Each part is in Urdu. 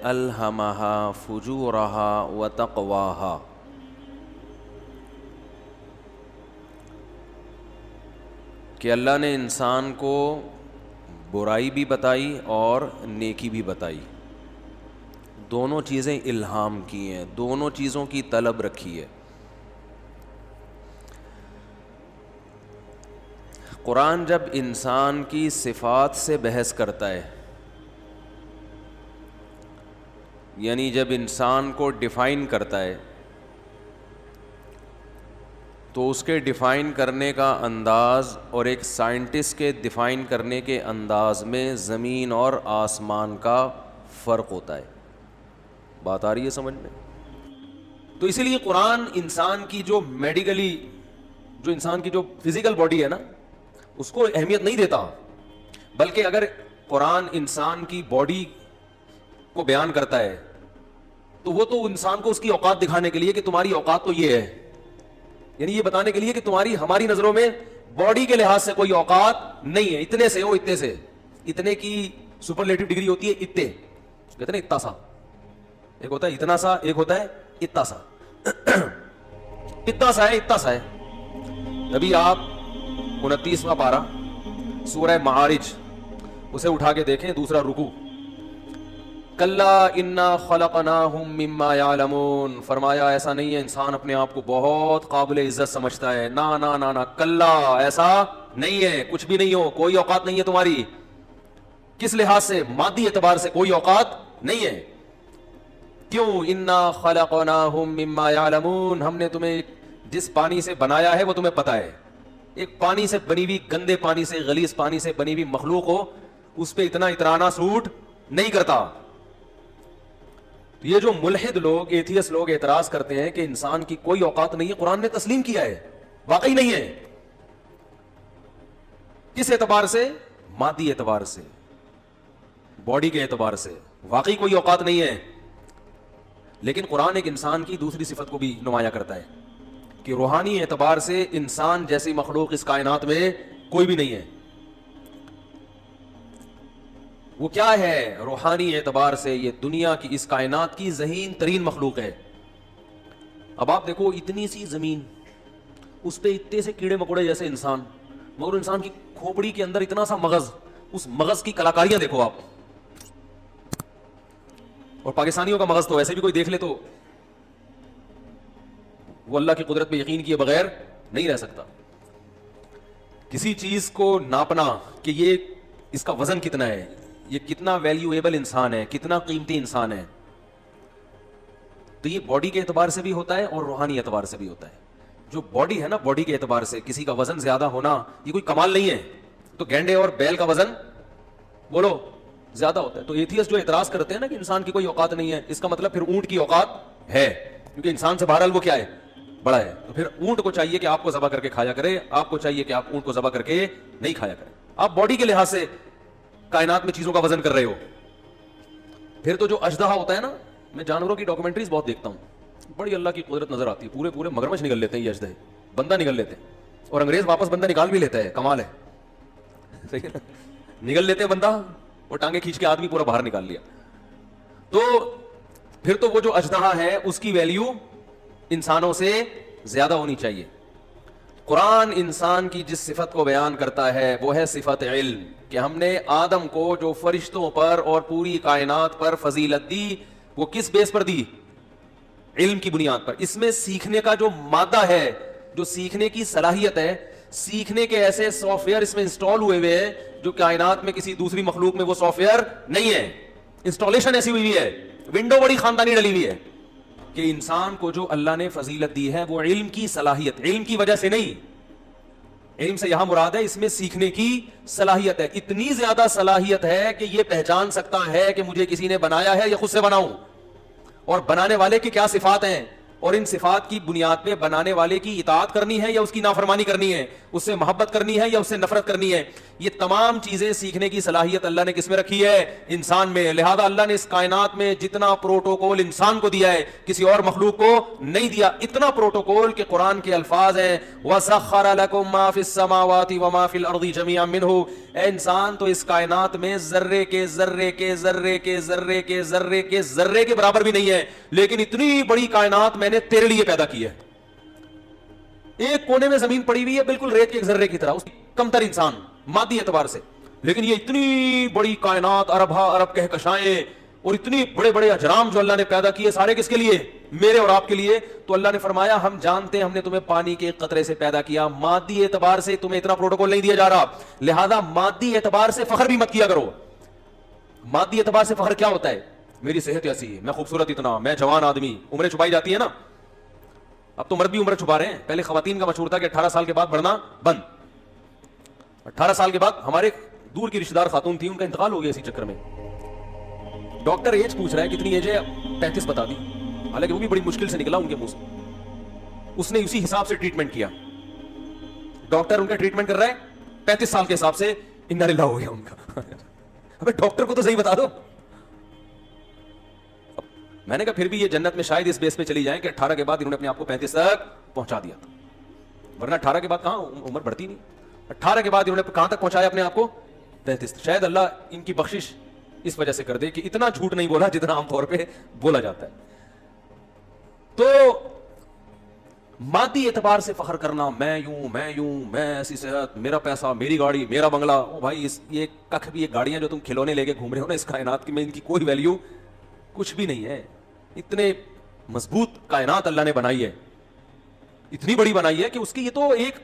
الہمہا فجورہا وتقواہا، کہ اللہ نے انسان کو برائی بھی بتائی اور نیکی بھی بتائی، دونوں چیزیں الہام کی ہیں، دونوں چیزوں کی طلب رکھی ہے۔ قرآن جب انسان کی صفات سے بحث کرتا ہے، یعنی جب انسان کو ڈیفائن کرتا ہے، تو اس کے ڈیفائن کرنے کا انداز اور ایک سائنٹسٹ کے ڈیفائن کرنے کے انداز میں زمین اور آسمان کا فرق ہوتا ہے۔ بات آ رہی ہے سمجھ میں؟ تو اسی لیے قرآن انسان کی جو میڈیکلی، جو انسان کی جو فزیکل باڈی ہے نا، اس کو اہمیت نہیں دیتا، بلکہ اگر قرآن انسان کی باڈی کو بیان کرتا ہے تو وہ تو انسان کو اس کی اوقات دکھانے کے لیے کہ تمہاری اوقات تو یہ ہے، یعنی یہ بتانے کے لیے کہ تمہاری ہماری نظروں میں باڈی کے لحاظ سے کوئی اوقات نہیں ہے، اتنے سے ہو، اتنے سے، اتنے کی سپرلیٹو ڈگری ہوتی ہے، اتنے کہتے ہیں اتنا سا، ایک ہوتا ہے اتنا سا، ایک ہوتا ہے اتنا سا، اتنا سا ہے، اتنا سا ہے۔ ابھی آپ 29واں پارہ سورہ معارج اسے اٹھا کے دیکھیں، دوسرا رکوع، کلا انا خلقناہم مما یعلمون، فرمایا ایسا نہیں ہے، انسان اپنے آپ کو بہت قابل عزت سمجھتا ہے، نا نا نا نا، کلا، ایسا نہیں ہے، کچھ بھی نہیں ہو، کوئی اوقات نہیں ہے تمہاری، کس لحاظ سے؟ مادی اعتبار سے کوئی اوقات نہیں ہے۔ کیوں؟ انا خلقناہم مما یعلمون، ہم نے تمہیں جس پانی سے بنایا ہے وہ تمہیں پتا ہے، ایک پانی سے بنی ہوئی، گندے پانی سے، غلیظ پانی سے بنی ہوئی مخلوق ہو، اس پہ اتنا اترانا سوٹ نہیں کرتا۔ یہ جو ملحد لوگ، ایتھیس لوگ اعتراض کرتے ہیں کہ انسان کی کوئی اوقات نہیں ہے، قرآن نے تسلیم کیا ہے واقعی نہیں ہے۔ کس اعتبار سے؟ مادی اعتبار سے، باڈی کے اعتبار سے واقعی کوئی اوقات نہیں ہے، لیکن قرآن ایک انسان کی دوسری صفت کو بھی نمایاں کرتا ہے کہ روحانی اعتبار سے انسان جیسی مخلوق اس کائنات میں کوئی بھی نہیں ہے۔ وہ کیا ہے؟ روحانی اعتبار سے یہ دنیا کی، اس کائنات کی ذہین ترین مخلوق ہے۔ اب آپ دیکھو، اتنی سی زمین، اس پہ اتنے سے کیڑے مکوڑے جیسے انسان، مگر انسان کی کھوپڑی کے اندر اتنا سا مغز، اس مغز کی کلاکاریاں دیکھو آپ، اور پاکستانیوں کا مغز تو ایسے بھی کوئی دیکھ لے تو وہ اللہ کی قدرت پہ یقین کیے بغیر نہیں رہ سکتا۔ کسی چیز کو ناپنا کہ یہ اس کا وزن کتنا ہے، یہ کتنا ویلیویبل انسان ہے، کتنا قیمتی انسان ہے، تو یہ باڈی کے اعتبار سے بھی ہوتا ہے اور روحانی اعتبار سے بھی ہوتا ہے۔ جو باڈی ہے نا، باڈی کے اعتبار سے کسی کا وزن زیادہ ہونا یہ کوئی کمال نہیں ہے، تو گینڈے اور بیل کا وزن بولو زیادہ ہوتا ہے۔ تو ایتھیس جو اعتراض کرتے ہیں نا کہ انسان کی کوئی اوقات نہیں ہے، اس کا مطلب پھر اونٹ کی اوقات ہے، کیونکہ انسان سے بہرحال وہ کیا ہے؟ بڑا ہے، تو پھر اونٹ کو چاہیے کہ آپ کو ذبح کر کے کھایا کرے، آپ کو چاہیے کہ آپ اونٹ کو ذبح کر کے نہیں کھایا کریں۔ آپ باڈی کے لحاظ سے کائنات میں چیزوں کا وزن کر رہے ہو۔ پھر تو جو اژدہا ہوتا ہے نا، میں جانوروں کی ڈاکومنٹریز بہت دیکھتا ہوں، بڑی اللہ کی قدرت نظر آتی ہے، پورے پورے مگرمچھ نگل لیتے ہیں یہ اژدہے، بندہ نگل لیتے ہیں، اور انگریز واپس بندہ نکال بھی لیتا ہے، کمال ہے، صحیح ہے نا؟ نگل لیتے ہیں بندہ اور ٹانگیں کھینچ کے آدمی پورا باہر نکال لیا۔ تو پھر تو وہ جو اژدہا ہے اس کی ویلیو انسانوں سے زیادہ ہونی چاہیے۔ قرآن انسان کی جس صفت کو بیان کرتا ہے وہ ہے صفت علم، کہ ہم نے آدم کو جو فرشتوں پر اور پوری کائنات پر فضیلت دی، وہ کس بیس پر دی؟ علم کی بنیاد پر۔ اس میں سیکھنے کا جو مادہ ہے، جو سیکھنے کی صلاحیت ہے، سیکھنے کے ایسے سافٹ ویئر اس میں انسٹال ہوئے ہوئے ہیں جو کائنات میں کسی دوسری مخلوق میں وہ سافٹ ویئر نہیں ہے، انسٹالیشن ایسی ہوئی ہے، ونڈو بڑی خاندانی ڈلی ہوئی ہے، کہ انسان کو جو اللہ نے فضیلت دی ہے وہ علم کی صلاحیت، علم کی وجہ سے نہیں، علم سے یہاں مراد ہے اس میں سیکھنے کی صلاحیت ہے۔ اتنی زیادہ صلاحیت ہے کہ یہ پہچان سکتا ہے کہ مجھے کسی نے بنایا ہے یا خود سے بناؤں، اور بنانے والے کی کیا صفات ہیں، اور ان صفات کی بنیاد پہ بنانے والے کی اطاعت کرنی ہے یا اس کی نافرمانی کرنی ہے, اس سے محبت کرنی ہے یا اس سے نفرت کرنی ہے. یہ تمام چیزیں سیکھنے کی صلاحیت اللہ نے کس میں رکھی ہے؟ انسان میں. لہذا اللہ نے اس کائنات میں جتنا پروٹوکول انسان کو دیا ہے کسی اور مخلوق کو نہیں دیا. اتنا پروٹوکول کہ قرآن کے الفاظ ہیں وَسَخَّرَ لَكُم مَّا فِي السَّمَاوَاتِ وَمَا فِي الْأَرْضِ جَمِيعًا مِّنْهُ. اے انسان تو اس کائنات میں ذرے کے ذرے کے ذرے کے ذرے کے ذرے کے ذرے کے برابر بھی نہیں ہے, لیکن اتنی بڑی کائنات میں نے تیرے لیے پیدا کی ہے. ایک کونے میں زمین پڑی ہوئی ہے بالکل ریت کے ایک ذرے کی طرح, اس کمتر انسان مادی اعتبار سے, لیکن یہ اتنی بڑی کائنات ارب ارب کہکشائیں اور اتنی بڑے بڑے اجرام جو اللہ نے پیدا کیے سارے کس کے لیے؟ میرے اور آپ کے لیے. تو اللہ نے فرمایا ہم جانتے ہیں ہم نے تمہیں پانی کے قطرے سے پیدا کیا, مادی اعتبار سے تمہیں اتنا پروٹوکول نہیں دیا جا رہا, لہذا مادی اعتبار سے فخر بھی مت کیا کرو. مادی اعتبار سے فخر کیا ہوتا ہے؟ میری صحت ایسی ہے, میں خوبصورت اتنا, میں جوان آدمی, عمریں چھپائی جاتی ہے نا. اب تو مرد بھی عمر چھپا رہے ہیں, پہلے خواتین کا مشہور تھا کہ 18 سال کے بعد بڑھنا بند. 18 سال کے بعد ہمارے دور کی رشتہ دار خاتون تھی, ان کا انتقال ہو گیا اسی چکر میں. ڈاکٹر ایج پوچھ رہا ہے کتنی ایج ہے, 35 بتا دی, حالانکہ وہ بھی بڑی مشکل سے نکلا ان کے منہ سے. اس نے اسی حساب سے ٹریٹمنٹ کیا. ڈاکٹر ان کا ٹریٹمنٹ کر رہا ہے 35 سال کے حساب سے, انا للہ ہو گیا ان کا. ابے ڈاکٹر کو تو صحیح بتا دو. میں نے کہا پھر بھی یہ جنت میں شاید اس بیس پہ چلی جائیں کہ 18 کے بعد انہوں نے اپنے آپ کو 35 تک پہنچا دیا تھا, ورنہ 18 کے بعد کہاں عمر بڑھتی نہیں. 18 کے بعد انہوں نے کہاں تک پہنچایا اپنے آپ کو؟ 35. شاید اللہ ان کی بخشش اس وجہ سے کر دے کہ اتنا جھوٹ نہیں بولا جتنا عام طور پہ بولا جاتا ہے. تو مادی اعتبار سے فخر کرنا, میں یوں میں یوں, میں ایسی صحت, میرا پیسہ, میری گاڑی, میرا بنگلہ. او بھائی یہ کخ بھی, یہ گاڑیاں جو تم کھلونے لے کے گھوم رہے ہو نا اس کائنات کی, میں ان کی کوئی ویلیو کچھ بھی نہیں ہے. اتنے مضبوط کائنات اللہ نے بنائی ہے, اتنی بڑی بنائی ہے کہ اس کی یہ تو ایک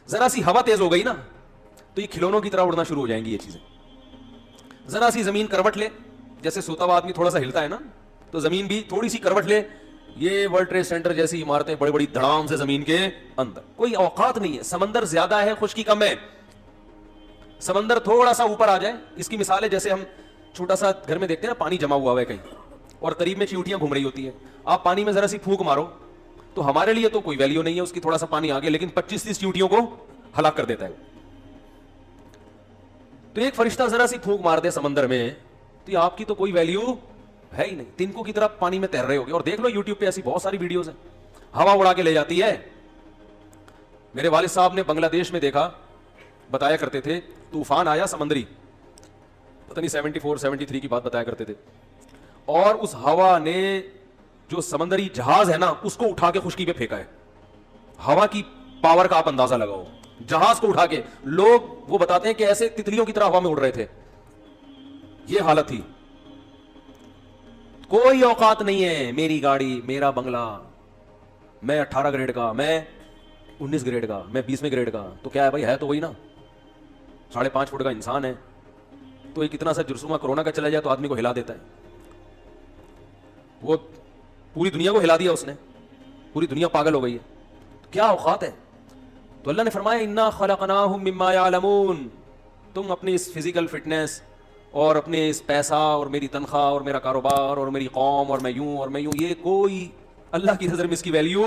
ذرا سی ہوا تیز ہو گئی نا تو یہ کھلونوں کی طرح اڑنا شروع ہو جائیں گی یہ چیزیں. ذرا سی زمین کروٹ لے, جیسے سوتا ہوا آدمی تھوڑا سا ہلتا ہے نا, تو زمین بھی تھوڑی سی کروٹ لے, یہ ورلڈ ٹریڈ سینٹر جیسی عمارتیں بڑی بڑی دھڑام سے زمین کے اندر. کوئی اوقات نہیں ہے. سمندر زیادہ ہے, خشکی کم ہے. سمندر تھوڑا سا اوپر آ جائے, اس کی مثال ہے جیسے ہم چھوٹا سا گھر میں دیکھتے ہیں نا پانی جمع ہوا ہے کہیں اور قریب میں چیونٹیاں گھوم رہی ہوتی ہیں, آپ پانی میں ذرا سی پھونک مارو تو ہمارے لیے تو کوئی ویلیو نہیں ہے اس کی, تھوڑا سا پانی آگے, لیکن 25-30 چیونٹیوں کو ہلاک کر دیتا ہے. تو ایک فرشتہ ذرا سی پھونک مار دے سمندر میں تو آپ کی تو کوئی ویلیو ہے ہی نہیں. تنکوں کی طرح پانی میں تیر رہے ہوگے. اور دیکھ لو یوٹیوب پہ ایسی بہت ساری ویڈیوز ہیں, ہوا اڑا کے لے جاتی ہے. میرے والد صاحب نے بنگلہ دیش میں دیکھا, بتایا کرتے تھے طوفان آیا سمندری, پتہ نہیں 74-73 کی بات بتایا کرتے تھے, اور اس ہوا نے جو سمندری جہاز ہے نا اس کو اٹھا کے خشکی پہ پھینکا ہے. ہوا کی پاور کا آپ اندازہ لگاؤ, جہاز کو اٹھا کے. لوگ وہ بتاتے ہیں کہ ایسے تتلیوں کی طرح ہوا میں اڑ رہے تھے. یہ حالت تھی. کوئی اوقات نہیں ہے, میری گاڑی, میرا بنگلہ, میں 18 گریڈ کا, میں 19 گریڈ کا, میں 20ویں گریڈ کا. تو کیا ہے بھائی, ہے تو وہی نا, 5.5 فٹ کا انسان ہے. تو ایک اتنا سا جرثومہ کورونا کا چلا جائے تو آدمی کو ہلا دیتا ہے. وہ پوری دنیا کو ہلا دیا اس نے, پوری دنیا پاگل ہو گئی ہے. کیا اوقات ہے. تو اللہ نے فرمایا انا خلقناہم مما یعلمون, تم اپنی اس فزیکل فٹنس اور اپنے اس پیسہ اور میری تنخواہ اور میرا کاروبار اور میری قوم اور میں یوں اور میں یوں, یہ کوئی اللہ کی نظر میں اس کی ویلیو